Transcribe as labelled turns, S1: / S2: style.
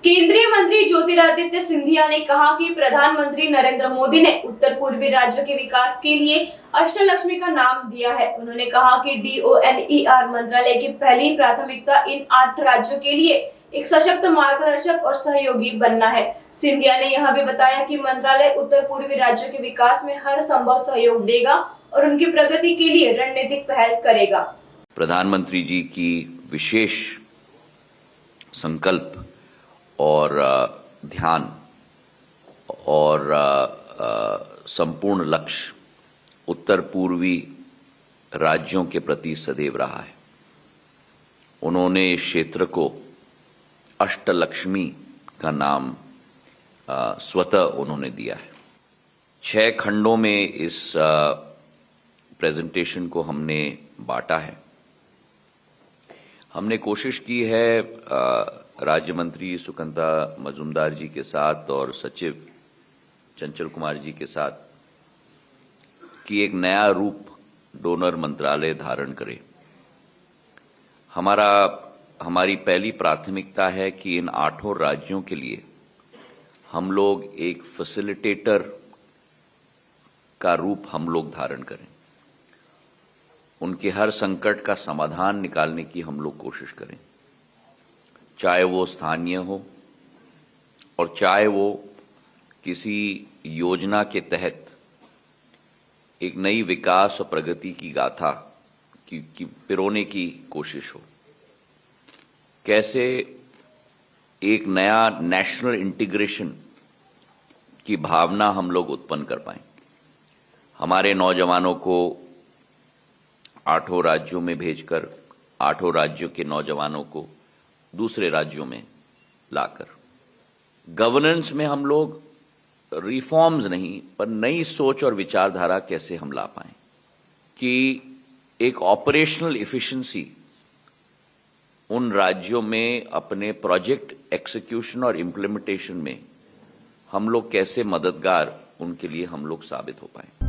S1: केंद्रीय मंत्री ज्योतिरादित्य सिंधिया ने कहा कि प्रधानमंत्री नरेंद्र मोदी ने उत्तर पूर्वी राज्यों के विकास के लिए अष्टलक्ष्मी का नाम दिया है। उन्होंने कहा कि DONER मंत्रालय की पहली प्राथमिकता इन 8 राज्यों के लिए एक सशक्त मार्गदर्शक और सहयोगी बनना है। सिंधिया ने यह भी बताया कि मंत्रालय उत्तर पूर्वी राज्यों के विकास में हर संभव सहयोग देगा और उनकी प्रगति के लिए रणनीतिक पहल करेगा।
S2: प्रधानमंत्री जी की विशेष संकल्प और ध्यान और संपूर्ण लक्ष्य उत्तर पूर्वी राज्यों के प्रति सदैव रहा है। उन्होंने इस क्षेत्र को अष्टलक्ष्मी का नाम स्वतः उन्होंने दिया है। 6 खंडों में इस प्रेजेंटेशन को हमने बांटा है। हमने कोशिश की है राज्य मंत्री सुकंता मजूमदार जी के साथ और सचिव चंचल कुमार जी के साथ कि एक नया रूप डोनर मंत्रालय धारण करे। हमारी पहली प्राथमिकता है कि इन 8 राज्यों के लिए हम लोग एक फैसिलिटेटर का रूप हम लोग धारण करें। उनके हर संकट का समाधान निकालने की हम लोग कोशिश करें, चाहे वो स्थानीय हो और चाहे वो किसी योजना के तहत एक नई विकास और प्रगति की गाथा की पिरोने की कोशिश हो। कैसे एक नया नेशनल इंटीग्रेशन की भावना हम लोग उत्पन्न कर पाएं, हमारे नौजवानों को 8 राज्यों में भेजकर 8 राज्यों के नौजवानों को दूसरे राज्यों में लाकर गवर्नेंस में हम लोग रिफॉर्म्स नहीं पर नई सोच और विचारधारा कैसे हम ला पाएं कि एक ऑपरेशनल एफिशिएंसी उन राज्यों में अपने प्रोजेक्ट एक्जीक्यूशन और इम्प्लीमेंटेशन में हम लोग कैसे मददगार उनके लिए हम लोग साबित हो पाएं।